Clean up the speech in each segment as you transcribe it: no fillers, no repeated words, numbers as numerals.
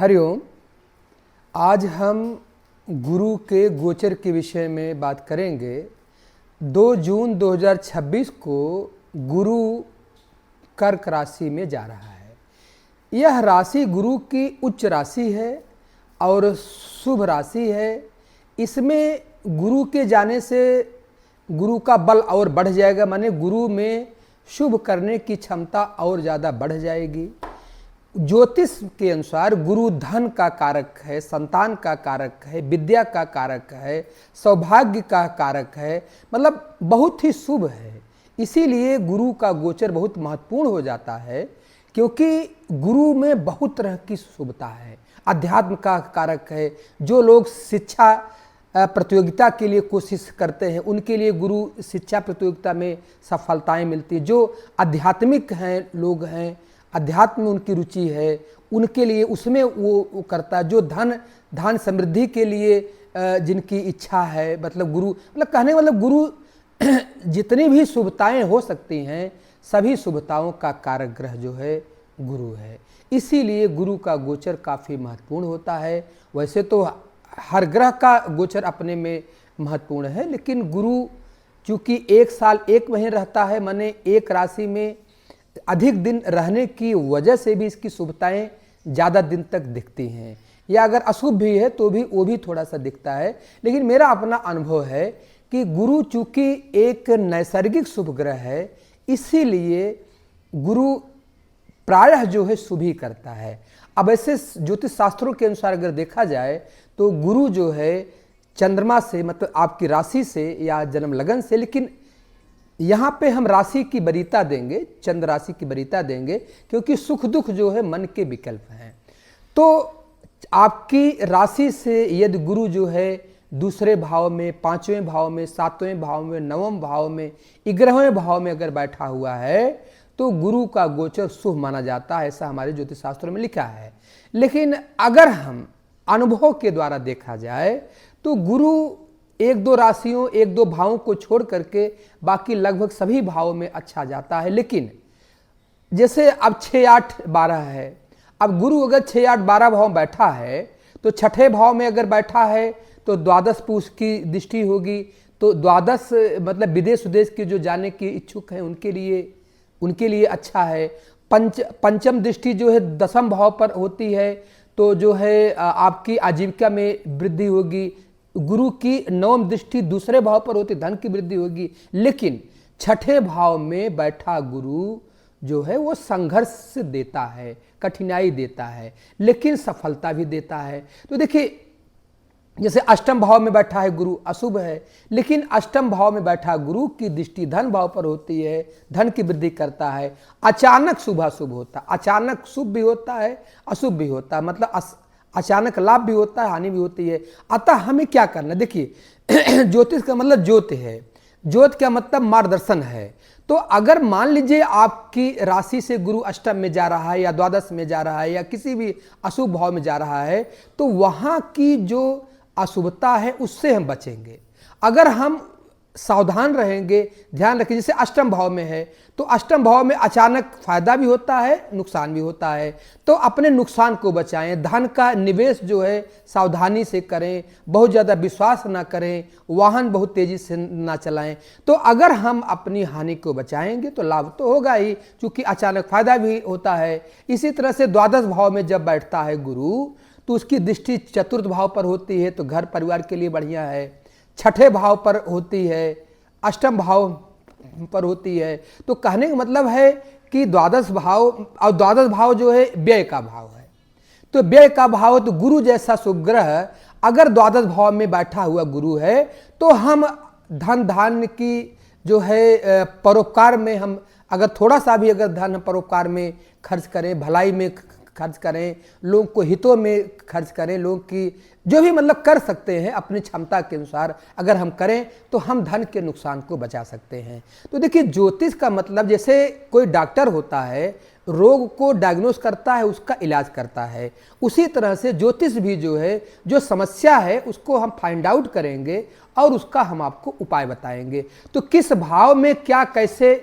हरिओम। आज हम गुरु के गोचर के विषय में बात करेंगे। 2 जून 2026 को गुरु कर्क राशि में जा रहा है। यह राशि गुरु की उच्च राशि है और शुभ राशि है। इसमें गुरु के जाने से गुरु का बल और बढ़ जाएगा, माने गुरु में शुभ करने की क्षमता और ज़्यादा बढ़ जाएगी। ज्योतिष के अनुसार गुरु धन का कारक है, संतान का कारक है, विद्या का कारक है, सौभाग्य का कारक है, मतलब बहुत ही शुभ है। इसीलिए गुरु का गोचर बहुत महत्वपूर्ण हो जाता है, क्योंकि गुरु में बहुत तरह की शुभता है। अध्यात्म का कारक है। जो लोग शिक्षा प्रतियोगिता के लिए कोशिश करते हैं उनके लिए गुरु शिक्षा प्रतियोगिता में सफलताएं मिलती है। जो आध्यात्मिक हैं लोग हैं, अध्यात्म में उनकी रुचि है, उनके लिए उसमें वो करता है। जो धन समृद्धि के लिए जिनकी इच्छा है, मतलब गुरु, मतलब कहने मतलब गुरु जितनी भी शुभताएं हो सकती हैं सभी शुभताओं का कारक ग्रह जो है गुरु है। इसीलिए गुरु का गोचर काफ़ी महत्वपूर्ण होता है। वैसे तो हर ग्रह का गोचर अपने में महत्वपूर्ण है, लेकिन गुरु चूँकि 1 साल 1 महीने रहता है, माने एक राशि में अधिक दिन रहने की वजह से भी इसकी शुभताएं ज़्यादा दिन तक दिखती हैं। या अगर अशुभ भी है तो भी वो भी थोड़ा सा दिखता है। लेकिन मेरा अपना अनुभव है कि गुरु चूँकि एक नैसर्गिक शुभ ग्रह है, इसीलिए गुरु प्रायः जो है शुभ ही करता है। अब ऐसे ज्योतिष शास्त्रों के अनुसार अगर देखा जाए तो गुरु जो है चंद्रमा से, मतलब आपकी राशि से या जन्म लगन से, लेकिन यहाँ पे हम राशि की वरीयता देंगे, चंद्र राशि की वरीयता देंगे, क्योंकि सुख दुख जो है मन के विकल्प हैं। तो आपकी राशि से यदि गुरु जो है दूसरे भाव में, 5वें भाव में, 7वें भाव में, 9वें भाव में, 11वें भाव में अगर बैठा हुआ है तो गुरु का गोचर शुभ माना जाता है, ऐसा हमारे ज्योतिष शास्त्रों में लिखा है। लेकिन अगर हम अनुभव के द्वारा देखा जाए तो गुरु 1-2 राशियों, 1-2 भावों को छोड़ करके बाकी लगभग सभी भावों में अच्छा जाता है। लेकिन जैसे अब 6-8-12 है, अब गुरु अगर 6-8-12 भाव में बैठा है तो 6ठे भाव में अगर बैठा है तो द्वादश पुरुष की दृष्टि होगी। तो द्वादश मतलब विदेश उदेश के जो जाने के इच्छुक हैं उनके लिए अच्छा है। पंचम दृष्टि जो है 10वें भाव पर होती है, तो जो है आपकी आजीविका में वृद्धि होगी। गुरु की 9वीं दृष्टि दूसरे भाव पर होती, धन की वृद्धि होगी। लेकिन 6ठे भाव में बैठा गुरु जो है वो संघर्ष देता है, कठिनाई देता है, लेकिन सफलता भी देता है। तो देखिए, जैसे 8वें भाव में बैठा है गुरु, अशुभ है, लेकिन 8वें भाव में बैठा गुरु की दृष्टि धन भाव पर होती है, धन की वृद्धि करता है। अचानक शुभाशुभ होता है, अचानक शुभ भी होता है, अशुभ भी होता है, मतलब अचानक लाभ भी होता है, हानि भी होती है। अतः हमें क्या करना, देखिए ज्योतिष का मतलब ज्योत है, ज्योत का मतलब मार्गदर्शन है। तो अगर मान लीजिए आपकी राशि से गुरु अष्टम में जा रहा है या द्वादश में जा रहा है या किसी भी अशुभ भाव में जा रहा है, तो वहाँ की जो अशुभता है उससे हम बचेंगे। अगर हम सावधान रहेंगे, ध्यान रखें, जैसे 8वें भाव में है तो 8वें भाव में अचानक फायदा भी होता है, नुकसान भी होता है। तो अपने नुकसान को बचाएं। धन का निवेश जो है सावधानी से करें, बहुत ज़्यादा विश्वास ना करें, वाहन बहुत तेज़ी से ना चलाएं। तो अगर हम अपनी हानि को बचाएंगे तो लाभ तो होगा ही, क्योंकि अचानक फायदा भी होता है। इसी तरह से द्वादश भाव में जब बैठता है गुरु तो उसकी दृष्टि 4th भाव पर होती है, तो घर परिवार के लिए बढ़िया है। 6ठे भाव पर होती है, 8वें भाव पर होती है। तो कहने का मतलब है कि द्वादश भाव, और द्वादश भाव जो है व्यय का भाव है, तो व्यय का भाव, तो गुरु जैसा शुभ ग्रह अगर द्वादश भाव में बैठा हुआ गुरु है तो हम धन धान्य की जो है परोपकार में, हम अगर थोड़ा सा भी अगर धन परोपकार में खर्च करें, भलाई में खर्च करें, लोगों को हितों में खर्च करें, लोगों की जो भी मतलब कर सकते हैं अपनी क्षमता के अनुसार अगर हम करें तो हम धन के नुकसान को बचा सकते हैं। तो देखिए, ज्योतिष का मतलब जैसे कोई डॉक्टर होता है, रोग को डायग्नोस करता है, उसका इलाज करता है, उसी तरह से ज्योतिष भी जो है, जो समस्या है उसको हम फाइंड आउट करेंगे और उसका हम आपको उपाय बताएंगे। तो किस भाव में क्या कैसे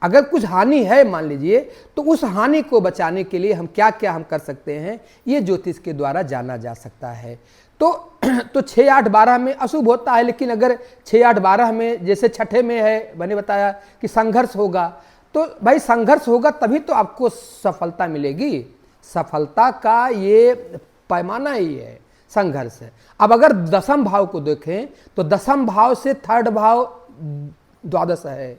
अगर कुछ हानि है मान लीजिए, तो उस हानि को बचाने के लिए हम क्या क्या हम कर सकते हैं, ये ज्योतिष के द्वारा जाना जा सकता है। तो 6, 8, 12 में अशुभ होता है, लेकिन अगर 6, 8, 12 में जैसे छठे में है, मैंने बताया कि संघर्ष होगा, तो भाई संघर्ष होगा तभी तो आपको सफलता मिलेगी। सफलता का ये पैमाना ही है, संघर्ष है। अब अगर दसम भाव को देखें तो दसम भाव से थर्ड भाव द्वादश है,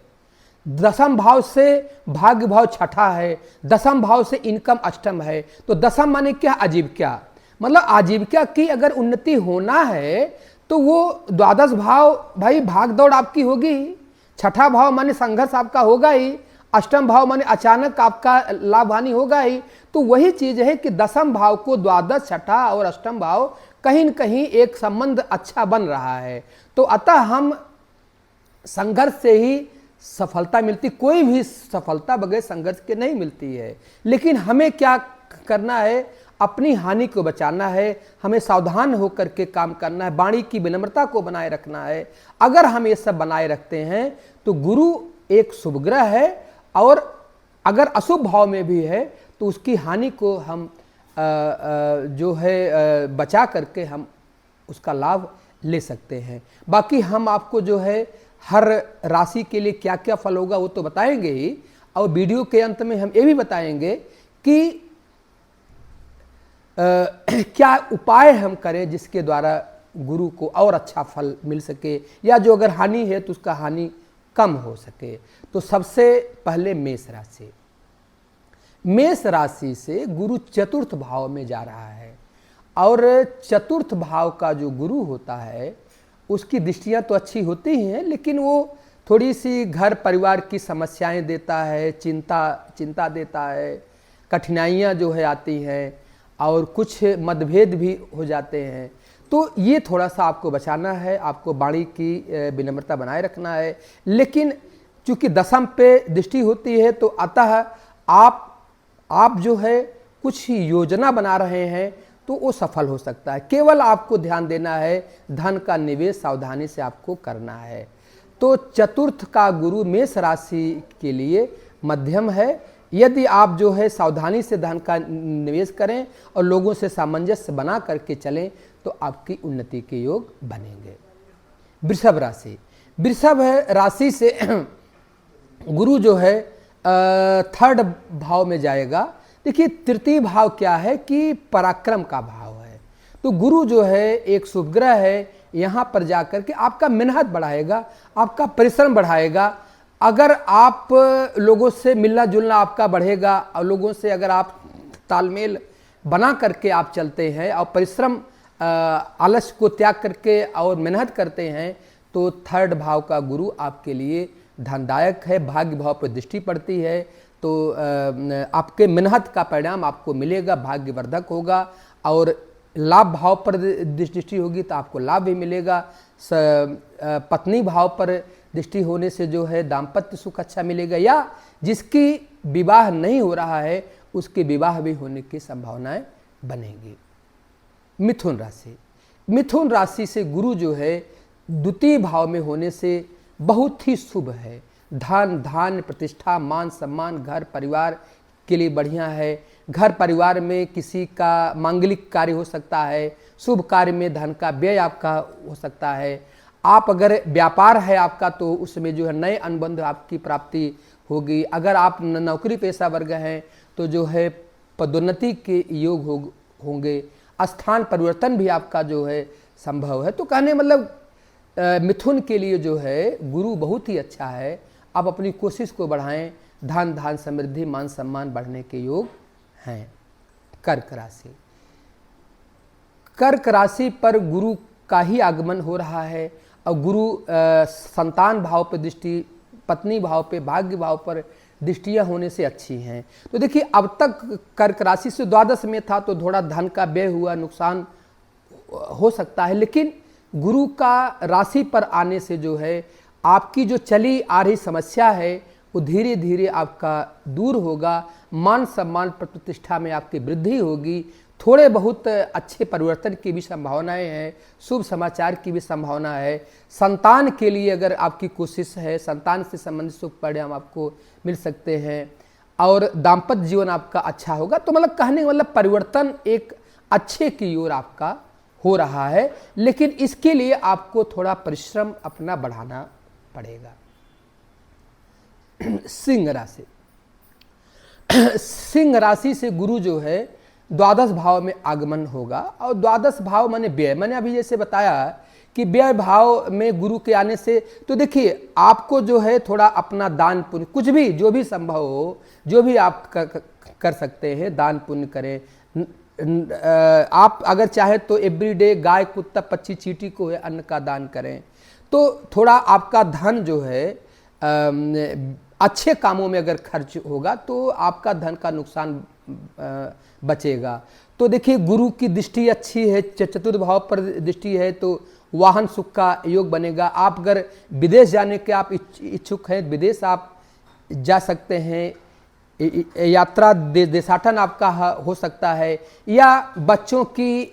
दसम भाव से भाग्य भाव छठा है, दसम भाव से इनकम अष्टम है। तो दसम माने क्या? आजीविका। मतलब आजीविका की अगर उन्नति होना है तो वो द्वादश भाव भाई भाग दौड़ आपकी होगी, छठा भाव माने संघर्ष आपका होगा ही, अष्टम भाव माने अचानक आपका लाभ हानि होगा ही। तो वही चीज है कि दसम भाव को द्वादश, छठा और अष्टम भाव कहीं न कहीं एक संबंध अच्छा बन रहा है। तो अतः हम संघर्ष से ही सफलता मिलती, कोई भी सफलता बगैर संघर्ष के नहीं मिलती है। लेकिन हमें क्या करना है? अपनी हानि को बचाना है, हमें सावधान होकर के काम करना है, वाणी की विनम्रता को बनाए रखना है। अगर हम ये सब बनाए रखते हैं तो गुरु एक शुभ ग्रह है, और अगर अशुभ भाव में भी है तो उसकी हानि को हम जो है बचा करके हम उसका लाभ ले सकते हैं। बाकी हम आपको जो है हर राशि के लिए क्या क्या फल होगा वो तो बताएंगे ही, और वीडियो के अंत में हम ये भी बताएंगे कि क्या उपाय हम करें जिसके द्वारा गुरु को और अच्छा फल मिल सके, या जो अगर हानि है तो उसका हानि कम हो सके। तो सबसे पहले मेष राशि। मेष राशि से गुरु चतुर्थ भाव में जा रहा है, और चतुर्थ भाव का जो गुरु होता है उसकी दृष्टियां तो अच्छी होती ही हैं, लेकिन वो थोड़ी सी घर परिवार की समस्याएं देता है, चिंता देता है, कठिनाइयां जो है आती हैं, और कुछ मतभेद भी हो जाते हैं। तो ये थोड़ा सा आपको बचाना है, आपको वाणी की विनम्रता बनाए रखना है। लेकिन चूंकि दसम पे दृष्टि होती है तो अतः आप जो है कुछ योजना बना रहे हैं तो वो सफल हो सकता है। केवल आपको ध्यान देना है, धन का निवेश सावधानी से आपको करना है। तो चतुर्थ का गुरु मेष राशि के लिए मध्यम है। यदि आप जो है सावधानी से धन का निवेश करें और लोगों से सामंजस्य बना करके चलें तो आपकी उन्नति के योग बनेंगे। वृषभ राशि। वृषभ राशि से गुरु जो है थर्ड भाव में जाएगा। देखिए तृतीय भाव क्या है कि पराक्रम का भाव है। तो गुरु जो है एक शुभ ग्रह है, यहाँ पर जाकर के आपका मेहनत बढ़ाएगा, आपका परिश्रम बढ़ाएगा। अगर आप लोगों से मिलना जुलना आपका बढ़ेगा, और लोगों से अगर आप तालमेल बना करके आप चलते हैं और परिश्रम आलस्य को त्याग करके और मेहनत करते हैं, तो थर्ड भाव का गुरु आपके लिए धनदायक है। भाग्य भाव पर दृष्टि पड़ती है तो आपके मेहनत का परिणाम आपको मिलेगा, भाग्यवर्धक होगा। और लाभ भाव पर दृष्टि होगी तो आपको लाभ भी मिलेगा। पत्नी भाव पर दृष्टि होने से जो है दाम्पत्य सुख अच्छा मिलेगा, या जिसकी विवाह नहीं हो रहा है उसके विवाह भी होने की संभावनाएं बनेंगी। मिथुन राशि। मिथुन राशि से गुरु जो है द्वितीय भाव में होने से बहुत ही शुभ है। धन, धान्य, प्रतिष्ठा, मान सम्मान, घर परिवार के लिए बढ़िया है। घर परिवार में किसी का मांगलिक कार्य हो सकता है, शुभ कार्य में धन का व्यय आपका हो सकता है। आप अगर व्यापार है आपका तो उसमें जो है नए अनुबंध आपकी प्राप्ति होगी। अगर आप नौकरी पेशा वर्ग हैं तो जो है पदोन्नति के योग होंगे। स्थान परिवर्तन भी आपका जो है संभव है। तो कहने मतलब मिथुन के लिए जो है गुरु बहुत ही अच्छा है। आप अपनी कोशिश को बढ़ाएं, धन धान समृद्धि मान सम्मान बढ़ने के योग हैं। कर्क राशि। कर्क राशि पर गुरु का ही आगमन हो रहा है, और गुरु संतान भाव पर दृष्टि, पत्नी भाव पे, भाग्य भाव पर दृष्टियां होने से अच्छी हैं। तो देखिए अब तक कर्क राशि से द्वादश में था तो थोड़ा धन का व्यय हुआ, नुकसान हो सकता है, लेकिन गुरु का राशि पर आने से जो है आपकी जो चली आ रही समस्या है वो धीरे धीरे आपका दूर होगा। मान सम्मान प्रतिष्ठा में आपकी वृद्धि होगी। थोड़े बहुत अच्छे परिवर्तन की भी संभावनाएं हैं, शुभ समाचार की भी संभावना है। संतान के लिए अगर आपकी कोशिश है, संतान से संबंधित शुभ परिणाम आपको मिल सकते हैं और दाम्पत्य जीवन आपका अच्छा होगा। तो मतलब कहने का मतलब परिवर्तन एक अच्छे की ओर आपका हो रहा है, लेकिन इसके लिए आपको थोड़ा परिश्रम अपना बढ़ाना पड़ेगा। सिंह राशि, सिंह राशि से गुरु जो है द्वादश भाव में आगमन होगा और द्वादश भाव माने व्यय। मैंने अभी जैसे बताया कि व्यय भाव में गुरु के आने से तो देखिए आपको जो है थोड़ा अपना दान पुण्य कुछ भी जो भी संभव हो, जो भी आप कर सकते हैं दान पुण्य करें। आप अगर चाहे तो एवरीडे गाय कुत्ता पक्षी चींटी को है अन्न का दान करें, तो थोड़ा आपका धन जो है अच्छे कामों में अगर खर्च होगा तो आपका धन का नुकसान बचेगा। तो देखिए गुरु की दृष्टि अच्छी है, चतुर्थ भाव पर दृष्टि है तो वाहन सुख का योग बनेगा। आप अगर विदेश जाने के आप इच्छुक हैं, विदेश आप जा सकते हैं, यात्रा देशाटन आपका हो सकता है, या बच्चों की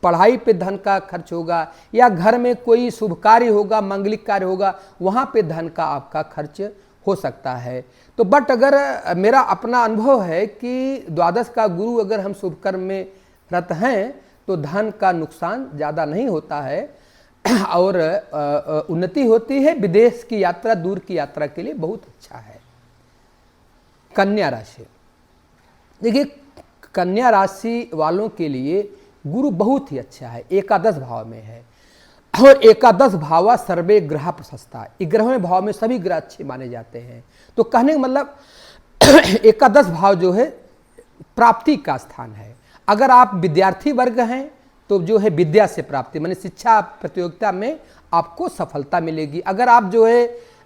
पढ़ाई पे धन का खर्च होगा, या घर में कोई शुभ कार्य होगा, मांगलिक कार्य होगा, वहाँ पे धन का आपका खर्च हो सकता है। तो बट अगर मेरा अपना अनुभव है कि द्वादश का गुरु अगर हम शुभ कर्म में रत हैं तो धन का नुकसान ज़्यादा नहीं होता है और उन्नति होती है। विदेश की यात्रा, दूर की यात्रा के लिए बहुत अच्छा है। कन्या राशि, देखिए कन्या राशि वालों के लिए गुरु बहुत ही अच्छा है, एकादश भाव में है और एकादश भावा सर्वे ग्रह प्रशस्ता, 11वें भाव में सभी ग्रह अच्छे माने जाते हैं। तो कहने का मतलब एकादश भाव जो है प्राप्ति का स्थान है। अगर आप विद्यार्थी वर्ग हैं तो जो है विद्या से प्राप्ति माने शिक्षा प्रतियोगिता में आपको सफलता मिलेगी। अगर आप जो है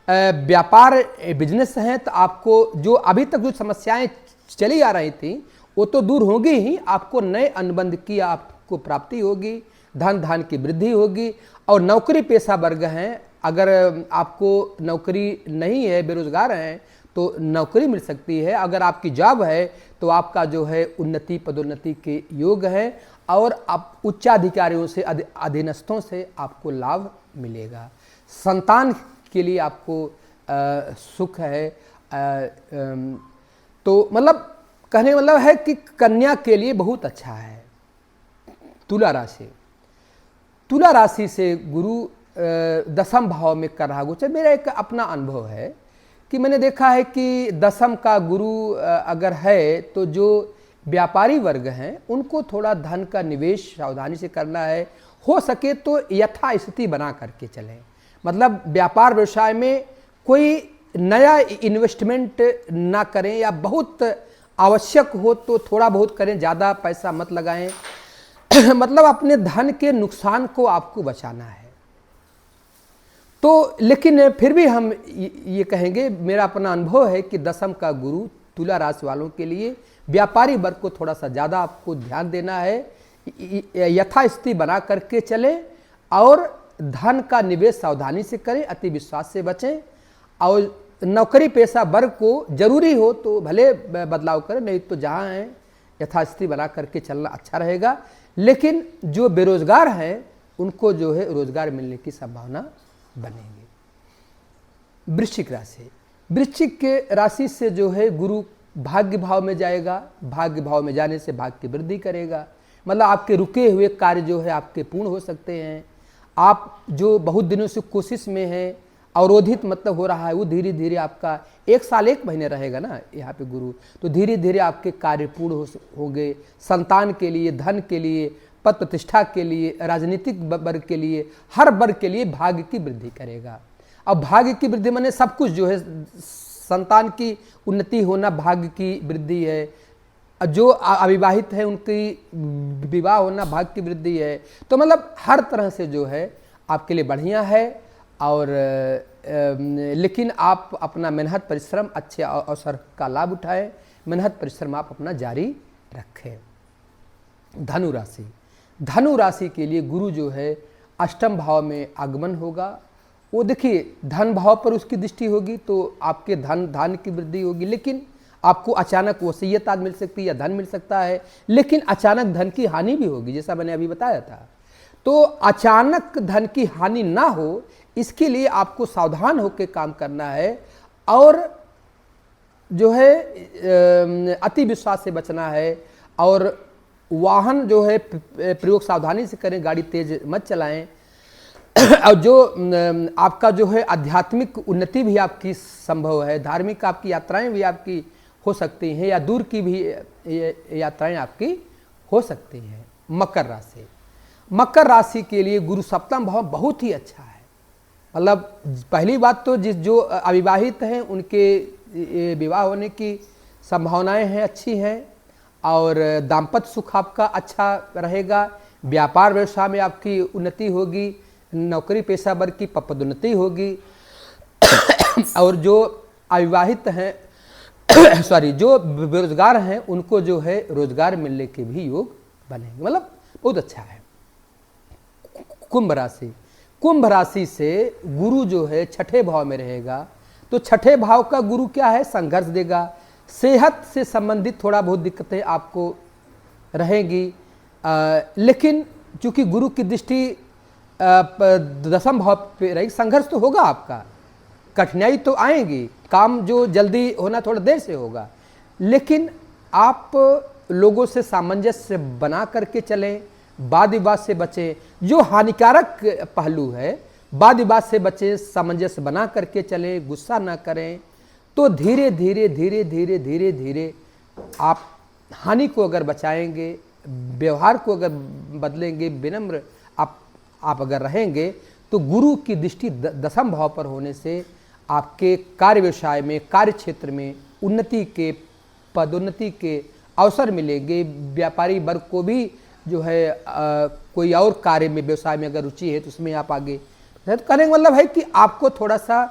व्यापार बिजनेस हैं तो आपको जो अभी तक जो समस्याएं चली आ रही थी वो तो दूर होगी ही, आपको नए अनुबंध की आपको प्राप्ति होगी, धन धान की वृद्धि होगी। और नौकरी पेशा वर्ग हैं, अगर आपको नौकरी नहीं है, बेरोजगार हैं तो नौकरी मिल सकती है। अगर आपकी जॉब है तो आपका जो है उन्नति पदोन्नति के योग है और आप उच्चाधिकारियों से अधीनस्थों से आपको लाभ मिलेगा। संतान के लिए आपको सुख है। तो मतलब कहने का मतलब है कि कन्या के लिए बहुत अच्छा है। तुला राशि, तुला राशि से गुरु दसम भाव में कर रहा गोचर। मेरा एक अपना अनुभव है कि मैंने देखा है कि दसम का गुरु अगर है तो जो व्यापारी वर्ग हैं उनको थोड़ा धन का निवेश सावधानी से करना है। हो सके तो यथास्थिति बना करके चलें, मतलब व्यापार व्यवसाय में कोई नया इन्वेस्टमेंट ना करें, या बहुत आवश्यक हो तो थोड़ा बहुत करें, ज़्यादा पैसा मत लगाएं। मतलब अपने धन के नुकसान को आपको बचाना है। तो लेकिन फिर भी हम ये कहेंगे, मेरा अपना अनुभव है कि दसम का गुरु तुला राशि वालों के लिए व्यापारी वर्ग को थोड़ा सा ज़्यादा आपको ध्यान देना है, यथास्थिति बना करके चलें और धन का निवेश सावधानी से करें, अति विश्वास से बचें। और नौकरी पेशा वर्ग को जरूरी हो तो भले बदलाव करें, नहीं तो जहाँ हैं यथास्थिति बना करके चलना अच्छा रहेगा। लेकिन जो बेरोजगार हैं उनको जो है रोजगार मिलने की संभावना बनेगी। वृश्चिक राशि, वृश्चिक के राशि से जो है गुरु भाग्य भाव में जाएगा। भाग्य भाव में जाने से भाग्य की वृद्धि करेगा, मतलब आपके रुके हुए कार्य जो है आपके पूर्ण हो सकते हैं। आप जो बहुत दिनों से कोशिश में हैं, अवरोधित मतलब हो रहा है, वो धीरे धीरे आपका 1 साल 1 महीने रहेगा ना यहाँ पे गुरु, तो धीरे धीरे आपके कार्य पूर्ण होंगे। संतान के लिए, धन के लिए, पद प्रतिष्ठा के लिए, राजनीतिक वर्ग के लिए, हर वर्ग के लिए भाग्य की वृद्धि करेगा। अब भाग्य की वृद्धि माने सब कुछ जो है, संतान की उन्नति होना भाग्य की वृद्धि है, जो अविवाहित है उनकी विवाह होना भाग्य की वृद्धि है। तो मतलब हर तरह से जो है आपके लिए बढ़िया है। और लेकिन आप अपना मेहनत परिश्रम, अच्छे अवसर का लाभ उठाएं, मेहनत परिश्रम आप अपना जारी रखें। धनु राशि, धनु राशि के लिए गुरु जो है अष्टम भाव में आगमन होगा। वो देखिए धन भाव पर उसकी दृष्टि होगी तो आपके धन की वृद्धि होगी, लेकिन आपको अचानक वसीयत आज मिल सकती है या धन मिल सकता है, लेकिन अचानक धन की हानि भी होगी, जैसा मैंने अभी बताया था। तो अचानक धन की हानि ना हो, इसके लिए आपको सावधान होकर काम करना है और जो है अति विश्वास से बचना है। और वाहन जो है प्रयोग सावधानी से करें, गाड़ी तेज मत चलाएं। और जो आपका जो है आध्यात्मिक उन्नति भी आपकी संभव है, धार्मिक आपकी यात्राएं भी आपकी हो सकती हैं, या दूर की भी यात्राएं आपकी हो सकती हैं। मकर राशि, मकर राशि के लिए गुरु सप्तम भाव बहुत ही अच्छा है। मतलब पहली बात तो जो अविवाहित हैं उनके विवाह होने की संभावनाएं हैं, अच्छी हैं, और दाम्पत्य सुख आपका अच्छा रहेगा। व्यापार व्यवसाय में आपकी उन्नति होगी, नौकरी पेशा वर्ग की पदोन्नति होगी। और जो अविवाहित हैं सॉरी जो बेरोजगार हैं उनको जो है रोजगार मिलने के भी योग बनेंगे, मतलब बहुत अच्छा है। कुंभ राशि, कुंभ राशि से गुरु जो है छठे भाव में रहेगा, तो छठे भाव का गुरु क्या है, संघर्ष देगा। सेहत से संबंधित थोड़ा बहुत दिक्कतें आपको रहेंगी, लेकिन चूंकि गुरु की दृष्टि दशम भाव पे रहेगी, संघर्ष तो होगा आपका, कठिनाई तो आएगी, काम जो जल्दी होना थोड़ा देर से होगा, लेकिन आप लोगों से सामंजस्य बना करके चलें, वाद विवाद से बचें। जो हानिकारक पहलू है वाद विवाद से बचें, सामंजस्य बना करके चलें, गुस्सा ना करें, तो धीरे धीरे धीरे धीरे धीरे धीरे आप हानि को अगर बचाएंगे, व्यवहार को अगर बदलेंगे, विनम्र आप अगर रहेंगे, तो गुरु की दृष्टि दशम भाव पर होने से आपके कार्य व्यवसाय में, कार्य क्षेत्र में उन्नति के, पदोन्नति के अवसर मिलेंगे। व्यापारी वर्ग को भी जो है कोई और कार्य में, व्यवसाय में अगर रुचि है तो उसमें आप आगे। तो कहने का मतलब है कि आपको थोड़ा सा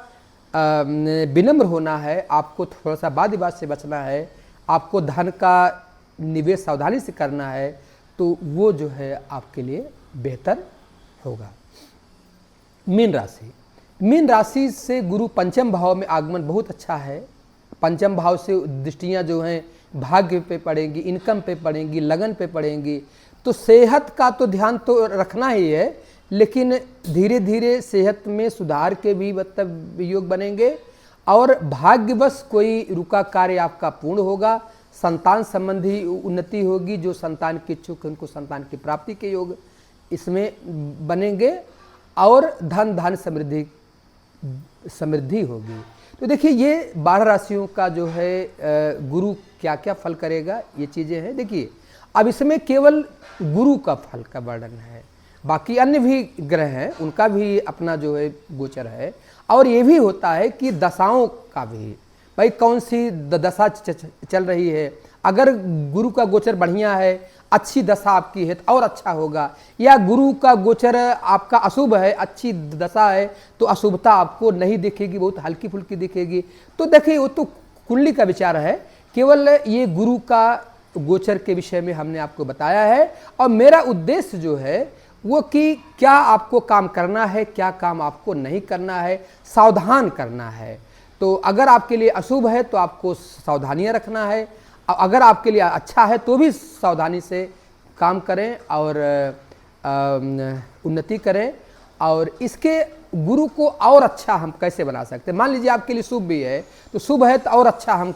विनम्र होना है, आपको थोड़ा सा वाद विवाद से बचना है, आपको धन का निवेश सावधानी से करना है, तो वो जो है आपके लिए बेहतर होगा। मीन राशि, मीन राशि से गुरु पंचम भाव में आगमन बहुत अच्छा है। पंचम भाव से दृष्टियां जो हैं भाग्य पे पड़ेंगी, इनकम पे पड़ेंगी, लगन पे पड़ेंगी। तो सेहत का तो ध्यान तो रखना ही है, लेकिन धीरे धीरे सेहत में सुधार के भी मतलब योग बनेंगे, और भाग्यवश कोई रुका कार्य आपका पूर्ण होगा। संतान संबंधी उन्नति होगी, जो संतान के इच्छुक उनको संतान की प्राप्ति के योग इसमें बनेंगे, और धन धान समृद्धि होगी। तो देखिए ये 12 राशियों का जो है गुरु क्या क्या फल करेगा, ये चीज़ें हैं। देखिए अब इसमें केवल गुरु का फल का वर्णन है, बाकी अन्य भी ग्रह हैं उनका भी अपना जो है गोचर है, और ये भी होता है कि दशाओं का भी, भाई कौन सी दशा चल रही है। अगर गुरु का गोचर बढ़िया है, अच्छी दशा आपकी है तो और अच्छा होगा, या गुरु का गोचर आपका अशुभ है, अच्छी दशा है तो अशुभता आपको नहीं दिखेगी, बहुत हल्की फुल्की दिखेगी। तो देखिए वो तो कुंडली का विचार है, केवल ये गुरु का गोचर के विषय में हमने आपको बताया है। और मेरा उद्देश्य जो है वो कि क्या आपको काम करना है, क्या काम आपको नहीं करना है, सावधान करना है। तो अगर आपके लिए अशुभ है तो आपको सावधानियां रखना है, अगर आपके लिए अच्छा है तो भी सावधानी से काम करें और उन्नति करें। और इसके गुरु को और अच्छा हम कैसे बना सकते हैं, मान लीजिए आपके लिए शुभ भी है तो शुभ है तो और अच्छा हम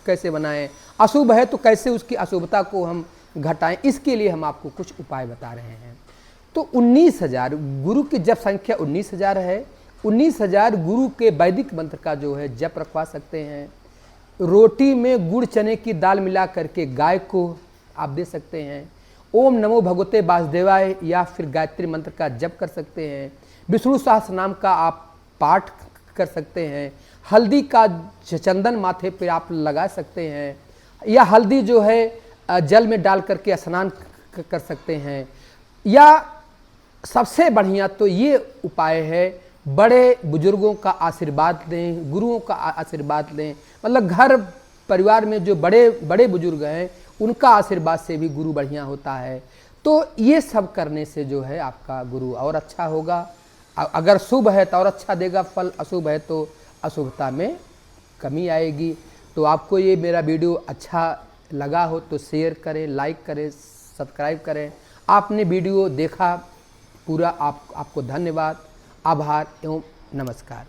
कैसे बनाएं, अशुभ है तो कैसे उसकी अशुभता को हम घटाएं, इसके लिए हम आपको कुछ उपाय बता रहे हैं। तो 19,000 गुरु की जप संख्या 19,000 है। 19,000 गुरु के वैदिक मंत्र का जो है जप रखवा सकते हैं। रोटी में गुड़ चने की दाल मिला करके गाय को आप दे सकते हैं। ओम नमो भगवते वासुदेवाय या फिर गायत्री मंत्र का जप कर सकते हैं। विष्णु सहस्त्र नाम का आप पाठ कर सकते हैं। हल्दी का चंदन माथे पे आप लगा सकते हैं, या हल्दी जो है जल में डाल करके स्नान कर सकते हैं। या सबसे बढ़िया तो ये उपाय है, बड़े बुजुर्गों का आशीर्वाद लें, गुरुओं का आशीर्वाद लें। मतलब घर परिवार में जो बड़े बड़े बुजुर्ग हैं उनका आशीर्वाद से भी गुरु बढ़िया होता है। तो ये सब करने से जो है आपका गुरु और अच्छा होगा। अगर शुभ है तो और अच्छा देगा फल, अशुभ है तो अशुभता में कमी आएगी। तो आपको ये मेरा वीडियो अच्छा लगा हो तो शेयर करें, लाइक करें, सब्सक्राइब करें। आपने वीडियो देखा पूरा, आपको धन्यवाद, आभार एवं नमस्कार।